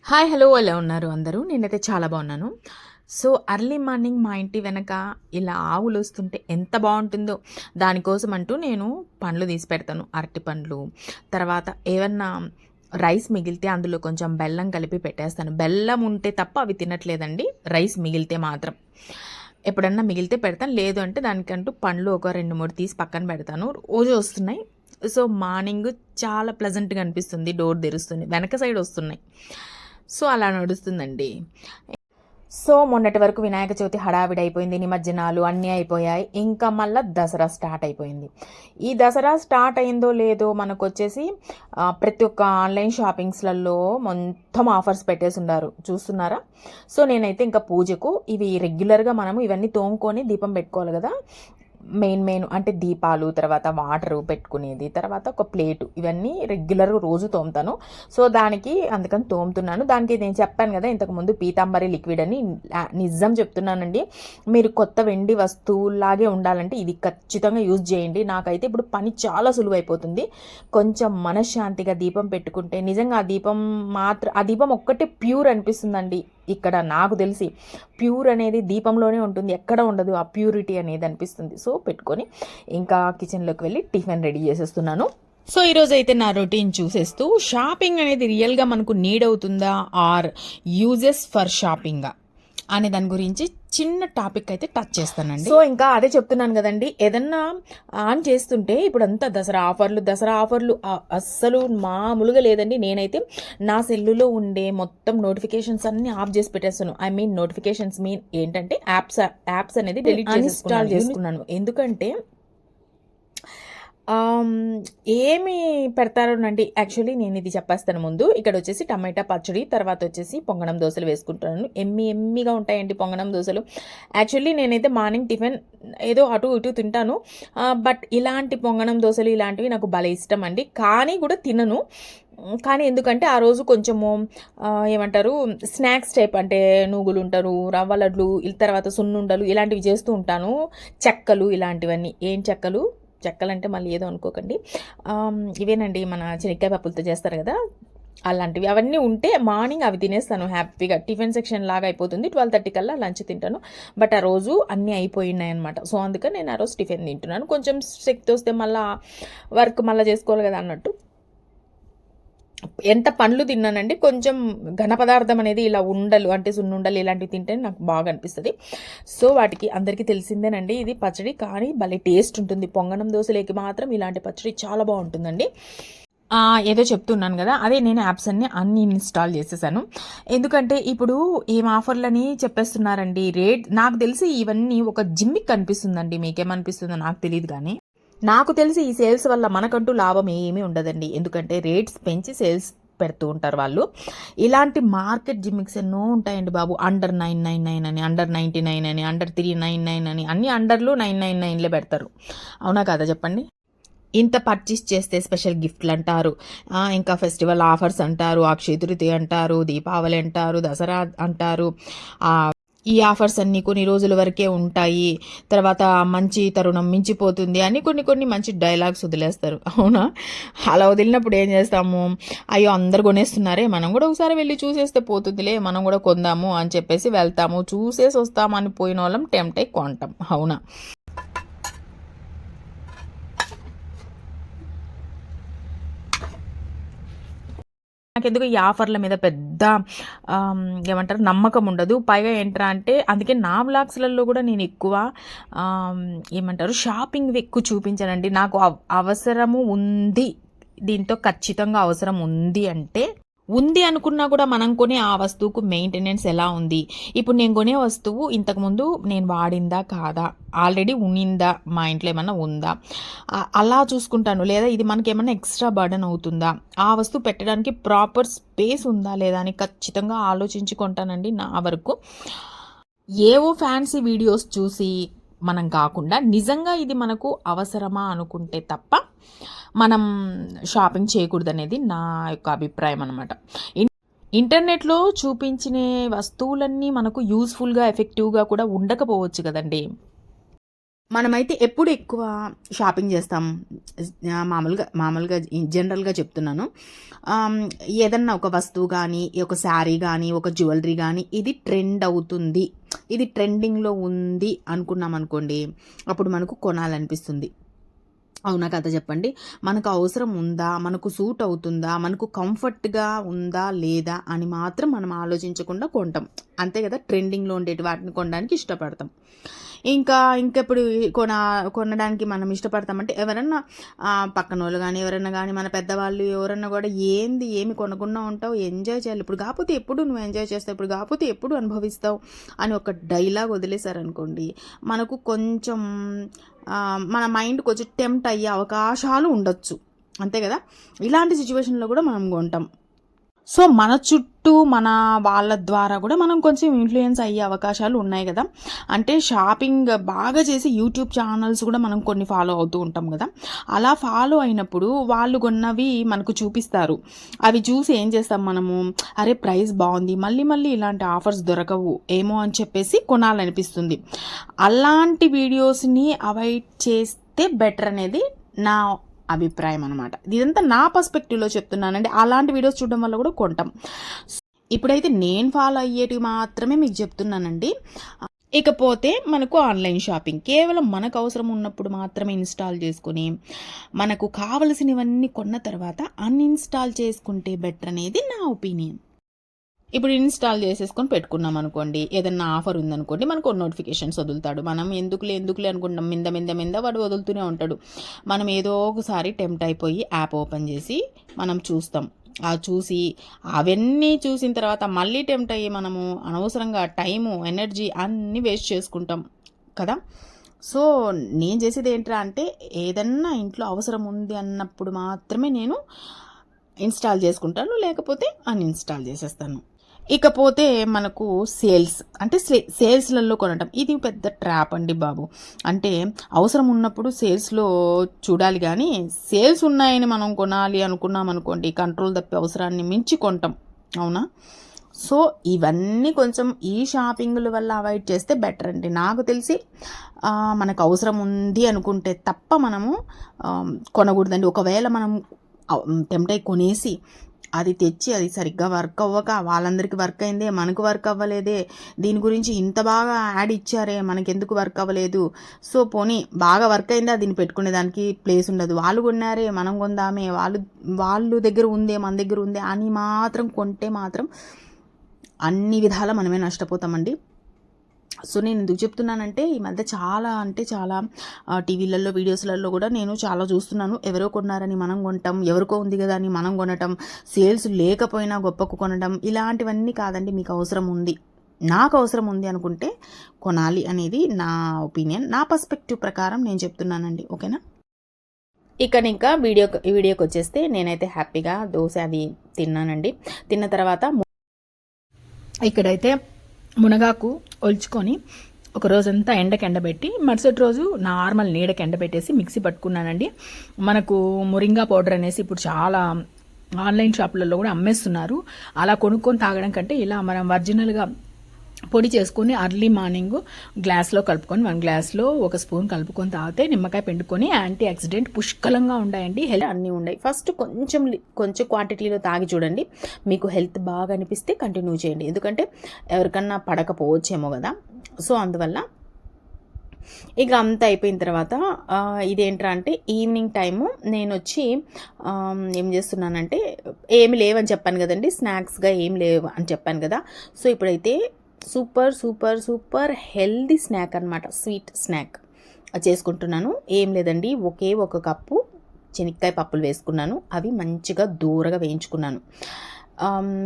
Hi hello ఎలా ఉన్నారు అందరూ? నేనైతే చాలా బాగున్నాను. సో అర్లీ మార్నింగ్ మా ఇంటి వెనక ఇలా ఆవులు వస్తుంటే ఎంత బాగుంటుందో, దానికోసం అంటూ నేను పండ్లు తీసి పెడతాను. అరటి పండ్లు, తర్వాత ఏమన్నా రైస్ మిగిలితే అందులో కొంచెం బెల్లం కలిపి పెట్టేస్తాను. బెల్లం ఉంటే తప్ప అవి తినట్లేదండి, రైస్ మిగిలితే మాత్రం. ఎప్పుడన్నా మిగిలితే పెడతాను, లేదు అంటే దానికంటూ పండ్లు ఒక 2-3 తీసి పక్కన పెడతాను. రోజు వస్తున్నాయి. సో మార్నింగ్ చాలా ప్లెజెంట్గా అనిపిస్తుంది. డోర్ తెరుస్తుంది, వెనక సైడ్ వస్తున్నాయి. సో అలా నడుస్తుందండి. సో మొన్నటి వరకు వినాయక చవితి హడావిడి అయిపోయింది, నిమజ్జనాలు అన్నీ అయిపోయాయి. ఇంకా మళ్ళీ దసరా స్టార్ట్ అయిపోయింది. ఈ దసరా స్టార్ట్ అయిందో లేదో మనకు వచ్చేసి ప్రతి ఒక్క ఆన్లైన్ షాపింగ్స్లలో మొత్తం ఆఫర్స్ పెట్టేసి ఉన్నారు, చూస్తున్నారా? సో నేనైతే ఇంకా పూజకు ఇవి రెగ్యులర్గా మనము ఇవన్నీ తోముకొని దీపం పెట్టుకోవాలి కదా, మెయిన్ అంటే దీపాలు, తర్వాత వాటరు పెట్టుకునేది, తర్వాత ఒక ప్లేటు, ఇవన్నీ రెగ్యులర్గా రోజు తోముతాను. సో దానికి అందుకని తోముతున్నాను. దానికి నేను చెప్పాను కదా ఇంతకుముందు పీతాంబరి లిక్విడ్ అని. నిజం చెప్తున్నానండి, మీరు కొత్త వెండి వస్తువులాగే ఉండాలంటే ఇది ఖచ్చితంగా యూజ్ చేయండి. నాకైతే ఇప్పుడు పని చాలా సులువైపోతుంది. కొంచెం మనశ్శాంతిగా దీపం పెట్టుకుంటే నిజంగా ఆ దీపం ఒక్కటే ప్యూర్ అనిపిస్తుందండి. ఇక్కడ నాకు తెలిసి ప్యూర్ అనేది దీపంలోనే ఉంటుంది, ఎక్కడ ఉండదు ఆ ప్యూరిటీ అనేది అనిపిస్తుంది. సో పెట్టుకొని ఇంకా కిచెన్లోకి వెళ్ళి టిఫిన్ రెడీ చేసేస్తున్నాను. సో ఈరోజు అయితే నా రొటీన్ చూసేస్తూ షాపింగ్ అనేది రియల్గా మనకు నీడ్ అవుతుందా ఆర్ యూజెస్ ఫర్ షాపింగా అనే దాని గురించి చిన్న టాపిక్ అయితే టచ్ చేస్తానండి. సో ఇంకా అదే చెప్తున్నాను కదండి, ఏదన్నా ఆన్ చేస్తుంటే ఇప్పుడు అంతా దసరా ఆఫర్లు అస్సలు మామూలుగా లేదండి. నేనైతే నా సెల్లులో ఉండే మొత్తం నోటిఫికేషన్స్ అన్ని ఆఫ్ చేసి పెట్టేస్తాను. ఐ మీన్ నోటిఫికేషన్స్ ఏంటంటే యాప్స్ అనేది డిలీట్ ఇన్స్టాల్ చేసుకున్నాను. ఎందుకంటే ఏమి పెడతారోనండి, యాక్చువల్లీ నేను ఇది చెప్పేస్తాను ముందు. ఇక్కడ వచ్చేసి టమాటా పచ్చడి, తర్వాత వచ్చేసి పొంగణం దోశలు వేసుకుంటున్నాను. ఎమ్మిగా ఉంటాయండి పొంగణం దోశలు. యాక్చువల్లీ నేనైతే మార్నింగ్ టిఫిన్ ఏదో అటు ఇటు తింటాను, బట్ ఇలాంటి పొంగణం దోశలు ఇలాంటివి నాకు భలే ఇష్టం అండి. కానీ కూడా తినను. కానీ ఎందుకంటే ఆ రోజు కొంచెము ఏమంటారు స్నాక్స్ టైప్, అంటే నువ్వులు ఉంటారు, రవ్వ లడ్లు, తర్వాత సున్నుండలు ఇలాంటివి చేస్తూ ఉంటాను. చెక్కలు ఇలాంటివన్నీ. ఏం చెక్కలంటే మళ్ళీ ఏదో అనుకోకండి, ఇవేనండి మన శనక్కాయ పప్పులతో చేస్తారు కదా అలాంటివి. అవన్నీ ఉంటే మార్నింగ్ అవి తినేస్తాను హ్యాపీగా. టిఫిన్ సెక్షన్ లాగా అయిపోతుంది. 12:30 కల్లా లంచ్ తింటాను. బట్ ఆ రోజు అన్నీ అయిపోయినాయి అనమాట. సో అందుకని నేను ఆ రోజు టిఫిన్ తింటున్నాను. కొంచెం శక్తి వస్తే మళ్ళీ వర్క్ మళ్ళీ చేసుకోవాలి కదా అన్నట్టు. ఎంత పండ్లు తిన్నానండి, కొంచెం ఘన పదార్థం అనేది ఇలా ఉండలు అంటే సున్నుండలు ఇలాంటివి తింటే నాకు బాగా అనిపిస్తుంది. సో వాటికి అందరికీ తెలిసిందేనండి ఇది పచ్చడి, కానీ భలే టేస్ట్ ఉంటుంది. పొంగణం దోశలేకి మాత్రం ఇలాంటి పచ్చడి చాలా బాగుంటుందండి. ఏదో చెప్తున్నాను కదా, అదే నేను యాప్స్ అన్ని ఇన్స్టాల్ చేసేసాను. ఎందుకంటే ఇప్పుడు ఏం ఆఫర్లని చెప్పేస్తున్నారండి. రేట్ నాకు తెలిసి ఇవన్నీ ఒక జిమ్మిక్ అనిపిస్తుందండి. మీకేమనిపిస్తుందో నాకు తెలియదు, కానీ నాకు తెలిసి ఈ సేల్స్ వల్ల మనకంటూ లాభం ఏమీ ఉండదండి. ఎందుకంటే రేట్స్ పెంచి సేల్స్ పెడుతూ ఉంటారు వాళ్ళు. ఇలాంటి మార్కెట్ జిమ్మిక్స్ ఎన్నో ఉంటాయండి బాబు. అండర్ 999 అని, అండర్ 99 అని, అండర్ 399 అని, అన్ని అండర్లు 999లే పెడతారు. అవునా కదా చెప్పండి? ఇంత పర్చేస్ చేస్తే స్పెషల్ గిఫ్ట్లు అంటారు, ఇంకా ఫెస్టివల్ ఆఫర్స్ అంటారు, అక్షయ తృతీయ అంటారు, దీపావళి అంటారు, దసరా అంటారు. ఈ ఆఫర్స్ అన్నీ కొన్ని రోజుల వరకే ఉంటాయి, తర్వాత మంచి తరుణం మించిపోతుంది అని కొన్ని మంచి డైలాగ్స్ వదిలేస్తారు. అవునా? అలా వదిలినప్పుడు ఏం చేస్తాము, అయ్యో అందరు కొనేస్తున్నారే, మనం కూడా ఒకసారి వెళ్ళి చూసేస్తే పోతుందిలే, మనం కూడా కొందాము అని చెప్పేసి వెళ్తాము. చూసేసి వస్తాము అని పోయిన వాళ్ళం టెంప్ట్ అయి కొంటాం. అవునా? నాకెందుకు ఈ ఆఫర్ల మీద పెద్ద ఏమంటారు నమ్మకం ఉండదు. పైగా ఏంట్రా అంటే, అందుకే నా వ్లాగ్స్లలో కూడా నేను ఎక్కువ ఏమంటారు షాపింగ్ ఎక్కువ చూపించానండి. నాకు అవసరము ఉంది, దీంతో ఖచ్చితంగా అవసరం ఉంది అంటే ఉంది అనుకున్నా కూడా మనం కొనే ఆ వస్తువుకు మెయింటెనెన్స్ ఎలా ఉంది, ఇప్పుడు నేను కొనే వస్తువు ఇంతకుముందు నేను వాడిందా కాదా, ఆల్రెడీ ఉన్నిందా, మా ఇంట్లో ఏమన్నా ఉందా, అలా చూసుకుంటాను. లేదా ఇది మనకి ఏమన్నా ఎక్స్ట్రా బర్డన్ అవుతుందా, ఆ వస్తువు పెట్టడానికి ప్రాపర్ స్పేస్ ఉందా లేదా అని ఖచ్చితంగా ఆలోచించి కొంటానండి. నా వరకు ఏవో ఫ్యాన్సీ వీడియోస్ చూసి మనం కాకుండా నిజంగా ఇది మనకు అవసరమా అనుకుంటే తప్ప మనం షాపింగ్ చేయకూడదు అనేది నా యొక్క అభిప్రాయం అనమాట. ఇంటర్నెట్లో చూపించిన వస్తువులన్నీ మనకు యూస్ఫుల్గా ఎఫెక్టివ్గా కూడా ఉండకపోవచ్చు కదండి. మనమైతే ఎప్పుడు ఎక్కువ షాపింగ్ చేస్తాం? మామూలుగా జనరల్‌గా చెప్తున్నాను. ఏదన్నా ఒక వస్తువు గానీ, ఒక శారీ గానీ, ఒక జ్యువెలరీ గానీ ఇది ట్రెండ్ అవుతుంది. ఇది ట్రెండింగ్‌లో ఉంది అనుకున్నామనుకోండి, అప్పుడు మనకు కొనాలనిపిస్తుంది. అవునా కదా చెప్పండి? మనకు అవసరం ఉందా? మనకు సూట్ అవుతుందా? మనకు కంఫర్ట్‌గా ఉందా? లేదా? అని మాత్రం మనం ఆలోచించకుండా కొంటాం. అంతే కదా! ట్రెండింగ్‌లో ఉండేటి వాటిని కొనడానికి ఇష్టపడతాం. ఇంకెప్పుడు కొనడానికి మనం ఇష్టపడతామంటే ఎవరన్నా పక్కనోళ్ళు గానీ, ఎవరన్నా గానీ, మన పెద్దవాళ్ళు ఎవరన్నా గూడా ఏమి కొనకుండా ఉంటావు? ఎంజాయ్ చేయాలి. ఇప్పుడు కాపోతే ఎప్పుడు నువ్వు ఎంజాయ్ చేస్తావు? ఇప్పుడు కాపోతే ఎప్పుడు అనుభవిస్తావు? అని ఒక డైలాగ్ వదిలేసారనుకోండి, మనకు కొంచెం మన మైండ్ కొంచెం టెంప్ట్ అయ్యే అవకాశాలు ఉండొచ్చు. అంతే కదా! ఇలాంటి సిట్యుయేషన్‌లో కూడా మనం కొంటాం. సో, మన చుట్టూ మన వాళ్ళ ద్వారా కూడా మనం కొంచెం ఇన్‌ఫ్లూయెన్స్ అయ్యే అవకాశాలు ఉన్నాయి గదా! అంటే షాపింగ్ బాగా చేసి యూట్యూబ్ ఛానల్స్ కూడా మనం కొన్ని ఫాలో అవుతూ ఉంటాం గదా! అలా ఫాలో అయినప్పుడు వాళ్ళు కొన్నవి మనకు చూపిస్తారు. అవి చూసి ఏం చేస్తాం మనము, అరే! ప్రైస్ బావుంది. మళ్ళీ మళ్ళీ ఇలాంటి ఆఫర్స్ దొరకవు ఏమో అని చెప్పేసి కొనాలనిపిస్తుంది. అలాంటి వీడియోస్‌ని అవాయిడ్ చేస్తే బెటర్ అనేది నా అభిప్రాయం అనమాట. ఇదంతా నా పర్స్పెక్టివ్‌లో చెప్తున్నానండి. అలాంటి వీడియోస్ చూడడం వల్ల కూడా కొంటాం. ఇప్పుడైతే నేను ఫాలో అయ్యేటివి మాత్రమే మీకు చెప్తున్నానండి. ఇకపోతే మనకు ఆన్‌లైన్ షాపింగ్. కేవలం మనకు అవసరం ఉన్నప్పుడు మాత్రమే ఇన్‌స్టాల్ చేసుకొని, మనకు కావలసినవన్నీ కొన్న తర్వాత అన్‌ఇన్‌స్టాల్ చేసుకుంటే బెటర్ అనేది నా ఒపీనియన్. ఇప్పుడు ఇన్‌స్టాల్ చేసేసుకొని పెట్టుకున్నాం అనుకోండి, ఏదన్నా ఆఫర్ ఉందనుకోండి, మనకు నోటిఫికేషన్స్ వదులుతాడు. మనం ఎందుకులే అనుకుంటాం. మింద వాడు వదులుతూనే ఉంటాడు. మనం ఏదో ఒకసారి టెంప్ట్ అయిపోయి యాప్ ఓపెన్ చేసి మనం చూస్తాం. చూసి అవన్నీ చూసిన తర్వాత మళ్ళీ టెంప్ట్ అయ్యి మనము అనవసరంగా టైము, ఎనర్జీ అన్నీ వేస్ట్ చేసుకుంటాం కదా! సో, నేను చేసేది ఏంట్రా అంటే ఏదన్నా ఇంట్లో అవసరం ఉంది అన్నప్పుడు మాత్రమే నేను ఇన్‌స్టాల్ చేసుకుంటాను. లేకపోతే అన్‌ఇన్‌స్టాల్ చేసేస్తాను. ఇకపోతే మనకు సేల్స్ అంటే సేల్స్‌లలో కొనటం. ఇది పెద్ద ట్రాప్ అండి బాబు. అంటే అవసరం ఉన్నప్పుడు సేల్స్‌లో చూడాలి గానీ, సేల్స్ ఉన్నాయని మనం కొనాలి అనుకున్నామనుకోండి, కంట్రోల్ తప్పి అవసరాన్ని మించి కొంటాం. అవునా? సో, ఇవన్నీ కొంచెం ఈ షాపింగుల వల్ల అవాయిడ్ చేస్తే బెటర్ అండి. నాకు తెలిసి మనకు అవసరం ఉంది అనుకుంటే తప్ప మనము కొనకూడదండి. ఒకవేళ మనం టెంప్ట్ అయ్యి కొనేసి అది తెచ్చి అది సరిగ్గా వర్క్ అవ్వక వాళ్ళందరికీ వర్క్ అయిందే మనకు వర్క్ అవ్వలేదే, దీని గురించి ఇంత బాగా యాడ్ ఇచ్చారే మనకెందుకు వర్క్ అవ్వలేదు, సో పోనీ బాగా వర్క్ అయిందా దీన్ని పెట్టుకునే దానికి ప్లేస్ ఉండదు, వాళ్ళు కొన్నారే మనం కొందామే, వాళ్ళు దగ్గర ఉందే మన దగ్గర ఉందే అని మాత్రం కొంటే మాత్రం అన్ని విధాలా మనమే నష్టపోతామండి. సో నేను ఎందుకు చెప్తున్నానంటే ఈ మధ్య చాలా టీవీలలో వీడియోస్లలో కూడా నేను చాలా చూస్తున్నాను. ఎవరో కొన్నారని మనం కొంటాం, ఎవరికో ఉంది కదా అని మనం కొనటం, సేల్స్ లేకపోయినా గొప్పకు కొనడం, ఇలాంటివన్నీ కాదండి. మీకు అవసరం ఉంది, నాకు అవసరం ఉంది అనుకుంటే కొనాలి అనేది నా ఒపీనియన్, నా పర్స్పెక్టివ్ ప్రకారం నేను చెప్తున్నానండి. ఓకేనా? ఇంకా వీడియోకి వచ్చేస్తే నేనైతే హ్యాపీగా దోశ అది తిన్నానండి. తిన్న తర్వాత ఇక్కడైతే మునగాకు ఒలుచుకొని ఒక రోజంతా ఎండబెట్టి మరుసటి రోజు నార్మల్ నీడకి ఎండబెట్టేసి మిక్సీ పట్టుకున్నానండి. మనకు మొరింగా పౌడర్ అనేసి ఇప్పుడు చాలా ఆన్లైన్ షాపులలో కూడా అమ్మేస్తున్నారు. అలా కొనుక్కొని తాగడం కంటే ఇలా మనం ఒరిజినల్గా పొడి చేసుకొని అర్లీ మార్నింగ్ గ్లాస్లో కలుపుకొని 1 గ్లాస్లో 1 స్పూన్ కలుపుకొని తాగితే నిమ్మకాయ పిండుకొని యాంటీ ఆక్సిడెంట్ పుష్కలంగా ఉంటాయండి. హెల్త్ అన్నీ ఉన్నాయి. ఫస్ట్ కొంచెం క్వాంటిటీలో తాగి చూడండి. మీకు హెల్త్ బాగా అనిపిస్తే కంటిన్యూ చేయండి. ఎందుకంటే ఎవరికన్నా పడకపోవచ్చేమో కదా, సో అందువల్ల ఇక అంతా అయిపోయిన తర్వాత ఇదేంట్రా అంటే ఈవినింగ్ టైము నేను వచ్చి ఏం చేస్తున్నానంటే ఏమి లేవని చెప్పాను కదండి, స్నాక్స్గా ఏం లేవు అని చెప్పాను కదా. సో ఇప్పుడైతే సూపర్ హెల్దీ స్నాక్ అనమాట, స్వీట్ స్నాక్ చేసుకుంటున్నాను. ఏం లేదండి, ఒక కప్పు శనక్కాయ పప్పులు వేసుకున్నాను. అవి మంచిగా దూరగా వేయించుకున్నాను.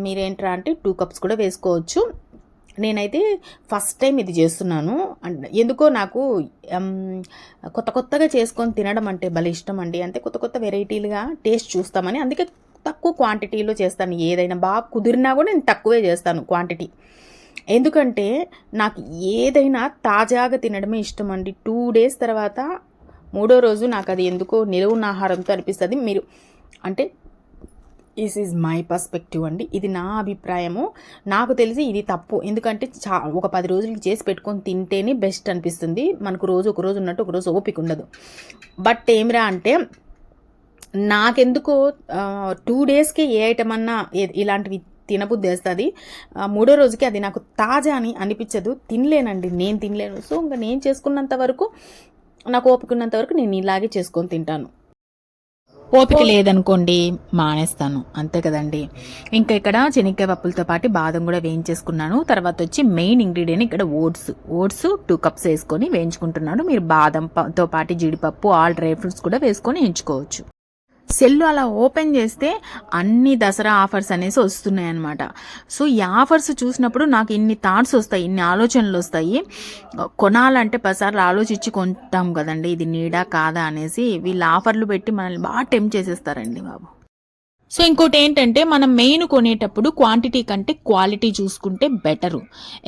మీరేంట్రా అంటే 2 కప్స్ కూడా వేసుకోవచ్చు. నేనైతే ఫస్ట్ టైం ఇది చేస్తున్నాను. ఎందుకో నాకు కొత్తగా చేసుకొని తినడం అంటే భలే ఇష్టం అండి. అంటే కొత్త వెరైటీలుగా టేస్ట్ చూస్తామని, అందుకే తక్కువ క్వాంటిటీలో చేస్తాను. ఏదైనా బాగా కుదిరినా కూడా నేను తక్కువే చేస్తాను క్వాంటిటీ. ఎందుకంటే నాకు ఏదైనా తాజాగా తినడమే ఇష్టం అండి. 2 డేస్ తర్వాత 3వ రోజు నాకు అది ఎందుకో నిలువున్న ఆహారంతో అనిపిస్తుంది. మీరు అంటే దిస్ ఈజ్ మై పర్స్పెక్టివ్ అండి. ఇది నా అభిప్రాయము. నాకు తెలిసి ఇది తప్పు. ఎందుకంటే ఒక 10 రోజులకి చేసి పెట్టుకొని తింటేనే బెస్ట్ అనిపిస్తుంది. మనకు ఒక రోజు ఉన్నట్టు ఒక రోజు ఓపిక ఉండదు. బట్ ఏమిరా అంటే నాకెందుకో 2 డేస్కి ఏ ఐటమ్ అన్నా ఇలాంటివి తినబుద్ధి వేస్తుంది. 3వ రోజుకి అది నాకు తాజా అని అనిపించదు. తినలేనండి, నేను తినలేను. సో ఇంకా నేను చేసుకున్నంత వరకు, నాకు ఓపిక ఉన్నంత వరకు నేను ఇలాగే చేసుకొని తింటాను. ఓపిక లేదనుకోండి మానేస్తాను, అంతే కదండి. ఇంకా ఇక్కడ శనక్కాయ పప్పులతో పాటు బాదం కూడా వేయించేసుకున్నాను. తర్వాత వచ్చి మెయిన్ ఇంగ్రీడియంట్ ఇక్కడ ఓట్స్ 2 కప్స్ వేసుకొని వేయించుకుంటున్నాను. మీరు బాదంతో పాటు జీడిపప్పు, ఆల్ డ్రై ఫ్రూట్స్ కూడా వేసుకొని వేయించుకోవచ్చు. సెల్ అలా ఓపెన్ చేస్తే అన్ని దసరా ఆఫర్స్ అనేసి వస్తున్నాయి అన్నమాట. సో ఈ ఆఫర్స్ చూసినప్పుడు నాకు ఇన్ని థాట్స్ వస్తాయి, ఇన్ని ఆలోచనలు వస్తాయి. కొనాలంటే 10 సార్లు ఆలోచించి కొంటాం కదండి, ఇది నీడా కాదా అనేసి. వీళ్ళు ఆఫర్లు పెట్టి మనల్ని బాగా టెంప్ట్ చేసేస్తారండి బాబు. సో ఇంకోటి ఏంటంటే మనం మెయిన్ కొనేటప్పుడు క్వాంటిటీ కంటే క్వాలిటీ చూసుకుంటే బెటరు.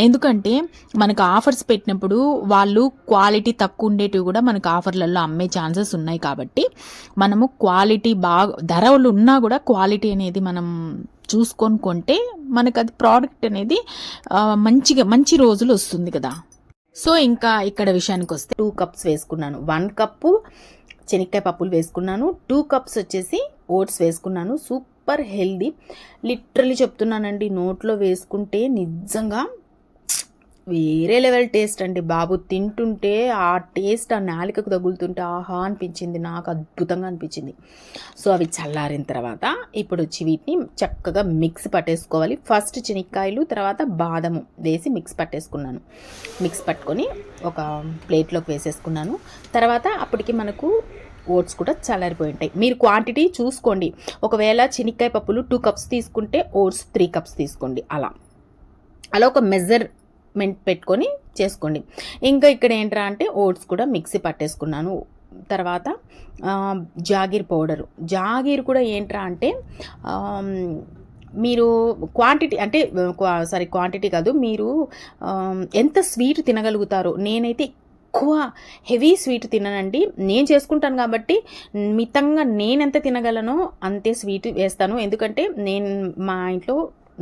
ఎందుకంటే మనకు ఆఫర్స్ పెట్టినప్పుడు వాళ్ళు క్వాలిటీ తక్కువ ఉండేటివి కూడా మనకు ఆఫర్లలో అమ్మే ఛాన్సెస్ ఉన్నాయి. కాబట్టి మనము క్వాలిటీ బాగా ధరలు ఉన్నా కూడా క్వాలిటీ అనేది మనం చూసుకొని కొంటే మనకు అది ప్రోడక్ట్ అనేది మంచి రోజులు వస్తుంది కదా. సో ఇంకా ఇక్కడ విషయానికి వస్తే 2 కప్స్ వేసుకున్నాను. 1 కప్పు శనక్కాయ పప్పులు వేసుకున్నాను. 2 కప్స్ వచ్చేసి ఓట్స్ వేసుకున్నాను. సూపర్ హెల్దీ, లిటరలీ చెప్తున్నానండి. నోట్లో వేసుకుంటే నిజంగా వేరే లెవెల్ టేస్ట్ అండి బాబు. తింటుంటే ఆ టేస్ట్ ఆ నాలికకు తగులుతుంటే ఆహా అనిపించింది, నాకు అద్భుతంగా అనిపించింది. సో అవి చల్లారిన తర్వాత ఇప్పుడు వచ్చి వీటిని చక్కగా మిక్స్ పట్టేసుకోవాలి. ఫస్ట్ శనక్కాయలు, తర్వాత బాదము వేసి మిక్స్ పట్టేసుకున్నాను. మిక్స్ పట్టుకొని ఒక ప్లేట్లోకి వేసేసుకున్నాను. తర్వాత అప్పటికి మనకు ఓట్స్ కూడా చల్లారిపోయి ఉంటాయి. మీరు క్వాంటిటీ చూసుకోండి. ఒకవేళ శనక్కాయ పప్పులు 2 కప్స్ తీసుకుంటే ఓట్స్ 3 కప్స్ తీసుకోండి. అలా ఒక మెజర్మెంట్ పెట్టుకొని చేసుకోండి. ఇంకా ఇక్కడ ఏంట్రా అంటే ఓట్స్ కూడా మిక్సీ పట్టేసుకున్నాను. తర్వాత జాగీర్ పౌడరు, జాగీర్ కూడా ఏంట్రా అంటే మీరు క్వాంటిటీ కాదు, మీరు ఎంత స్వీట్ తినగలుగుతారో. నేనైతే ఎక్కువ హెవీ స్వీట్ తిననండి. నేను చేసుకుంటాను కాబట్టి మితంగా నేనెంత తినగలనో అంతే స్వీట్ వేస్తాను. ఎందుకంటే మా ఇంట్లో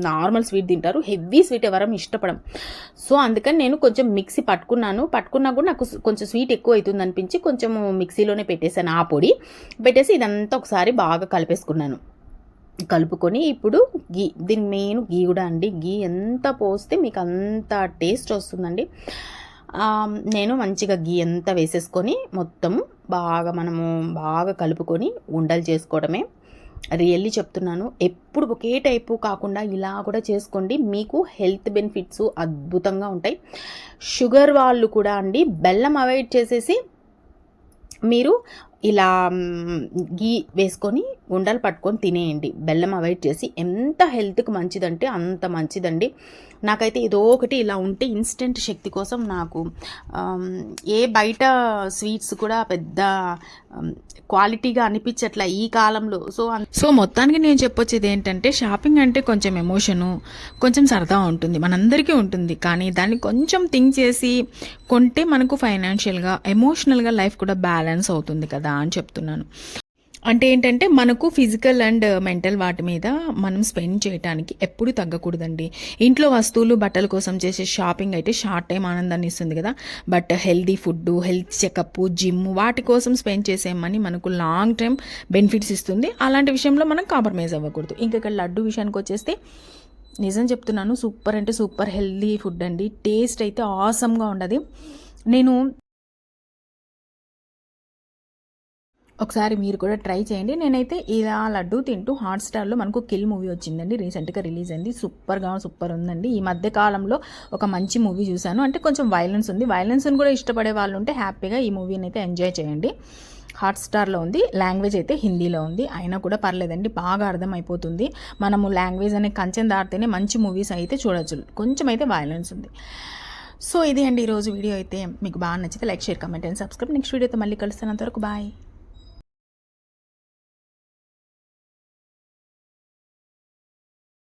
నార్మల్ స్వీట్ తింటారు, హెవీ స్వీట్ ఎవరం ఇష్టపడం. సో అందుకని నేను కొంచెం మిక్సీ పట్టుకున్నా కూడా నాకు కొంచెం స్వీట్ ఎక్కువ అవుతుంది అనిపించి కొంచెం మిక్సీలోనే పెట్టేశాను. ఆ పొడి పెట్టేసి ఇదంతా ఒకసారి బాగా కలుపుకొని ఇప్పుడు దీని మెయిన్ గీ కూడా అండి. గీ ఎంత పోస్తే మీకు అంత టేస్ట్ వస్తుందండి. నేను మంచిగా గీ అంతా వేసేసుకొని మొత్తము మనము బాగా కలుపుకొని ఉండలు చేసుకోవడమే. రియల్లీ చెప్తున్నాను, ఎప్పుడు ఒకే టైపు కాకుండా ఇలా కూడా చేసుకోండి. మీకు హెల్త్ బెనిఫిట్స్ అద్భుతంగా ఉంటాయి. షుగర్ వాళ్ళు కూడా అండి బెల్లం అవాయిడ్ చేసేసి మీరు ఇలా గీ వేసుకొని ఉండలు పట్టుకొని తినేయండి. బెల్లం అవాయిడ్ చేసి. ఎంత హెల్త్కి మంచిదంటే అంత మంచిదండి. నాకైతే ఏదో ఒకటి ఇలా ఉంటే ఇన్స్టెంట్ శక్తి కోసం నాకు ఏ బయట స్వీట్స్ కూడా పెద్ద క్వాలిటీగా అనిపించట్లే ఈ కాలంలో. సో మొత్తానికి నేను చెప్పొచ్చేది ఏంటంటే షాపింగ్ అంటే కొంచెం ఎమోషను, కొంచెం సరదా ఉంటుంది, మనందరికీ ఉంటుంది. కానీ దాన్ని కొంచెం థింక్ చేసి కొంటే మనకు ఫైనాన్షియల్గా, ఎమోషనల్గా లైఫ్ కూడా బ్యాలెన్స్ అవుతుంది కదా అని చెప్తున్నాను. అంటే ఏంటంటే మనకు ఫిజికల్ అండ్ మెంటల్ వాటి మీద మనం స్పెండ్ చేయడానికి ఎప్పుడు తగ్గకూడదండి. ఇంట్లో వస్తువులు, బట్టల కోసం చేసే షాపింగ్ అయితే షార్ట్ టైం ఆనందాన్ని ఇస్తుంది కదా. But healthy food, health checkup, gym వాటి కోసం స్పెండ్ చేసే మనీ మనకు లాంగ్ టైం బెనిఫిట్స్ ఇస్తుంది. అలాంటి విషయంలో మనం కాంప్రమైజ్ అవ్వకూడదు. ఇంకా ఇక్కడ లడ్డు విషయానికి వచ్చేస్తే నిజం చెప్తున్నాను, సూపర్ అంటే సూపర్ హెల్దీ ఫుడ్ అండి. టేస్ట్ అయితే ఆసమ్గా ఉండదు. నేను ఒకసారి మీరు కూడా ట్రై చేయండి. నేనైతే ఇలా లడ్డు తింటూ హాట్స్టార్లో మనకు కిల్ మూవీ వచ్చిందండి, రీసెంట్గా రిలీజ్ అయింది. సూపర్ ఉందండి. ఈ మధ్య కాలంలో ఒక మంచి మూవీ చూశాను. అంటే కొంచెం వైలెన్స్ ఉంది. వైలెన్స్ని కూడా ఇష్టపడే వాళ్ళు ఉంటే హ్యాపీగా ఈ మూవీని అయితే ఎంజాయ్ చేయండి. హాట్స్టార్లో ఉంది. లాంగ్వేజ్ అయితే హిందీలో ఉంది. అయినా కూడా పర్లేదండి, బాగా అర్థమైపోతుంది. మనము లాంగ్వేజ్ అనే కంచెం దాటితేనే మంచి మూవీస్ అయితే చూడొచ్చు. కొంచెం అయితే వైలెన్స్ ఉంది. సో ఇది అండి ఈరోజు వీడియో అయితే. మీకు బాగా నచ్చితే like, share, comment and subscribe. Next వీడియోతో మళ్ళీ కలుస్తాను. అంతవరకు బాయ్.